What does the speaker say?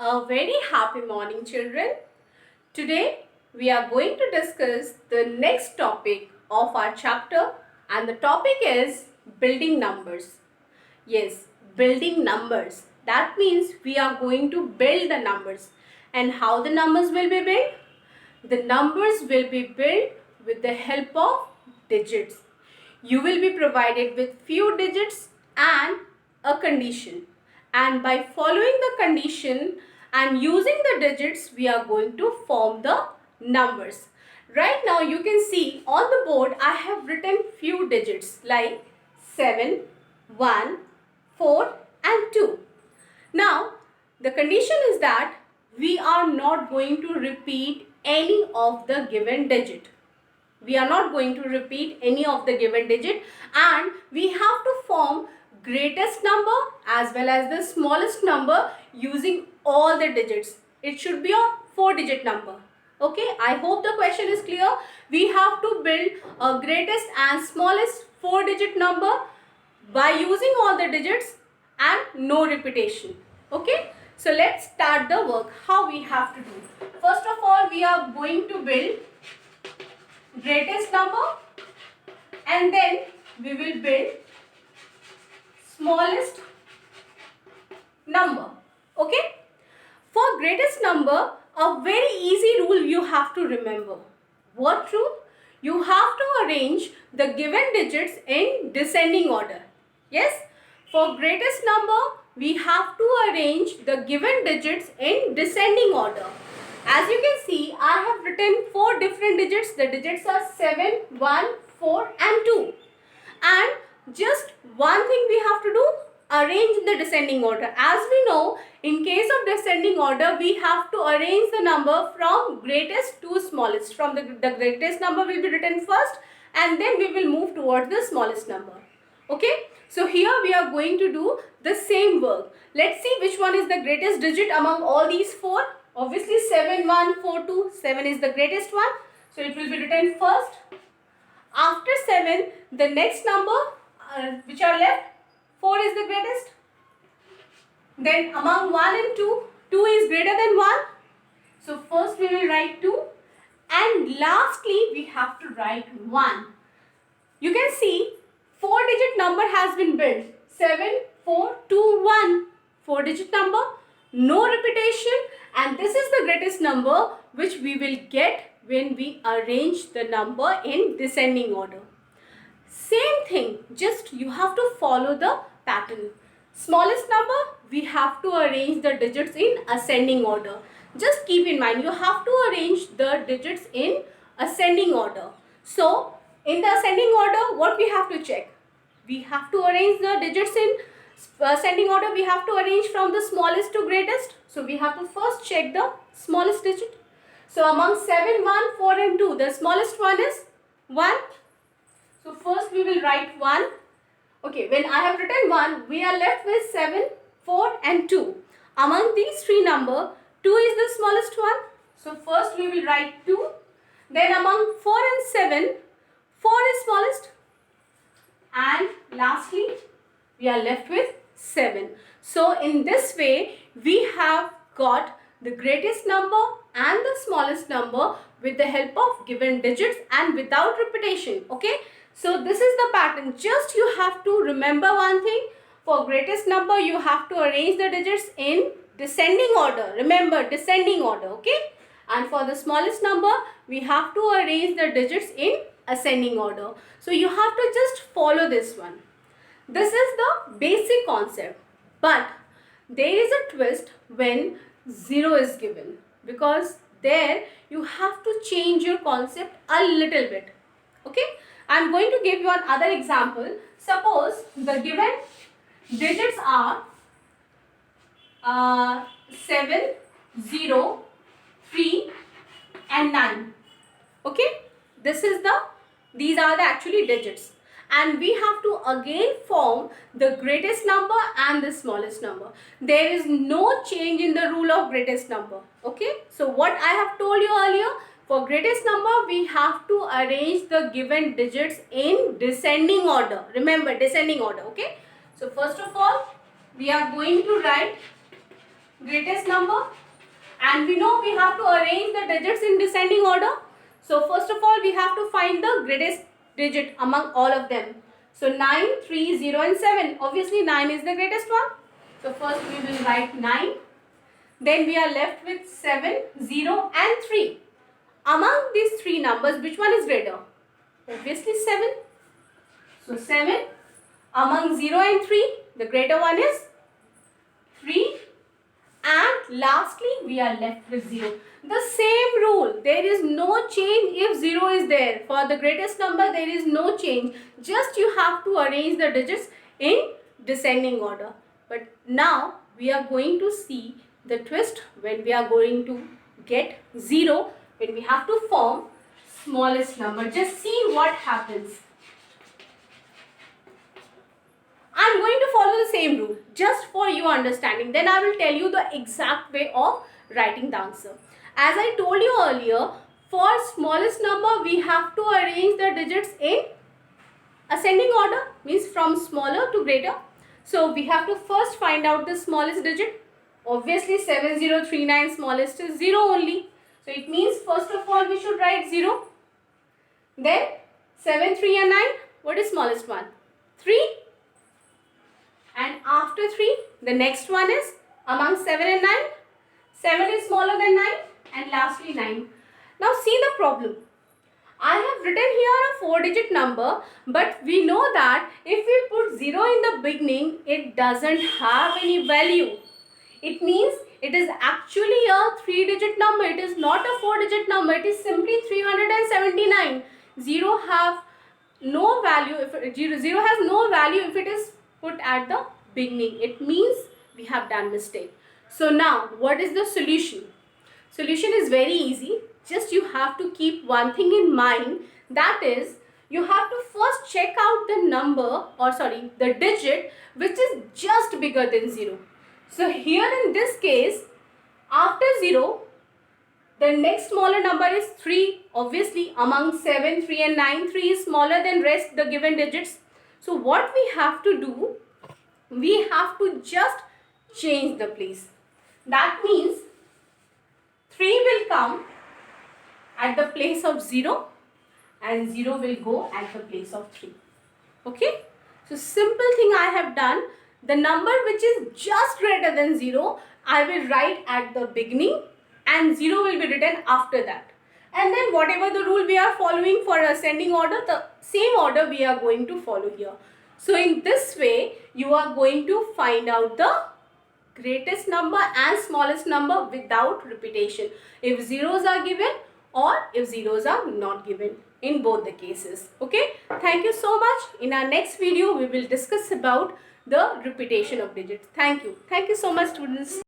A very happy morning, children. Today we are going to discuss the next topic of our chapter, and the topic is building numbers. Yes, building numbers. That means we are going to build the numbers. And how the numbers will be built? The numbers will be built with the help of digits. You will be provided with few digits and a condition. And by following the condition and using the digits, we are going to form the numbers. Right now you can see on the board I have written few digits like 7, 1, 4 and 2. Now the condition is that we are not going to repeat any of the given digit. We are not going to repeat any of the given digit, and we have to form greatest number as well as the smallest number using all the digits. It should be a 4-digit number. Okay, I hope the question is clear. We have to build a greatest and smallest 4-digit number by using all the digits and no repetition. Okay, so let's start the work. How we have to do? First of all, we are going to build greatest number and then we will build smallest number. Okay, for greatest number, a very easy rule you have to remember. What rule? You have to arrange the given digits in descending order. Yes, for greatest number we have to arrange the given digits in descending order. As you can see, I have written 4 different digits. The digits are 7, 1, 4 and 2. And just one thing we have to do, arrange in the descending order. As we know, in case of descending order, we have to arrange the number from greatest to smallest. From the greatest number will be written first and then we will move towards the smallest number. Okay, so here we are going to do the same work. Let's see which one is the greatest digit among all these 4. Obviously 7, 1, 4, 2, 7 is the greatest one. So it will be written first. After 7, the next number which are left, 4 is the greatest. Then among 1 and 2, 2 is greater than 1. So first we will write 2. And lastly we have to write 1. You can see 4-digit number has been built. 7, 4, 2, 1. 4-digit number, no repetition, and this is the greatest number which we will get when we arrange the number in descending order. Same thing, just you have to follow the pattern. Smallest number, we have to arrange the digits in ascending order. Just keep in mind, you have to arrange the digits in ascending order. So, in the ascending order, what we have to check? We have to arrange the digits in ascending order. We have to arrange from the smallest to greatest. So, we have to first check the smallest digit. So, among 7, 1, 4 and 2, the smallest one is 1. So, first we will write 1. Okay, when I have written 1, we are left with 7, 4 and 2. Among these 3 numbers, 2 is the smallest one. So, first we will write 2. Then among 4 and 7, 4 is smallest. And lastly, we are left with 7. So, in this way, we have got the greatest number and the smallest number with the help of given digits and without repetition. Okay. So, this is the pattern. Just you have to remember one thing. For greatest number, you have to arrange the digits in descending order. Remember, descending order. Okay. And for the smallest number, we have to arrange the digits in ascending order. So, you have to just follow this one. This is the basic concept. But there is a twist when 0 is given. Because there you have to change your concept a little bit. Okay. I am going to give you another example. Suppose the given digits are 7, 0, 3 and 9. Okay, these are the actually digits, and we have to again form the greatest number and the smallest number. There is no change in the rule of greatest number. Okay, so what I have told you earlier, for greatest number we have to arrange the given digits in descending order. Remember, descending order. Okay, so first of all we are going to write greatest number, and we know we have to arrange the digits in descending order. So first of all, we have to find the greatest digit among all of them. So 9, 3, 0 and 7. Obviously 9 is the greatest one. So first we will write 9. Then we are left with 7, 0 and 3. Among these three numbers, which one is greater? Obviously 7. So 7. Among 0 and 3, the greater one is 3. And lastly, we are left with 0. The same rule. There is no change if 0 is there. For the greatest number, there is no change. Just you have to arrange the digits in descending order. But now, we are going to see the twist when we are going to get 0. When we have to form smallest number. Just see what happens. I am going to follow the same rule just for your understanding. Then I will tell you the exact way of writing the answer. As I told you earlier, for smallest number we have to arrange the digits in ascending order, means from smaller to greater. So we have to first find out the smallest digit. Obviously 7039 smallest is 0 only. So it means first of all we should write 0. Then 7, 3 and 9. What is smallest one? 3. And after 3, the next one is among 7 and 9. 7 is smaller than 9 and lastly 9. Now see the problem. I have written here a 4-digit number, but we know that if we put 0 in the beginning, it doesn't have any value. It means it is actually a 3-digit number. It is not a 4-digit number. It is simply 379. 0 have no value. If 0 has no value if it is put at the beginning. It means we have done mistake. So now what is the solution? Solution is very easy. Just you have to keep one thing in mind, that is you have to first check out the digit which is just bigger than 0. So here in this case, after 0, the next smaller number is 3. Obviously among 7, 3 and 9, 3 is smaller than rest the given digits. So what we have to do, we have to just change the place. That means 3 will come at the place of 0 and 0 will go at the place of 3. Okay? So simple thing I have done, the number which is just greater than 0, I will write at the beginning and 0 will be written after that. And then whatever the rule we are following for ascending order, the same order we are going to follow here. So in this way, you are going to find out the greatest number and smallest number without repetition. If zeros are given or if zeros are not given, in both the cases. Okay. Thank you so much. In our next video, we will discuss about the repetition of digits. Thank you. Thank you so much, students.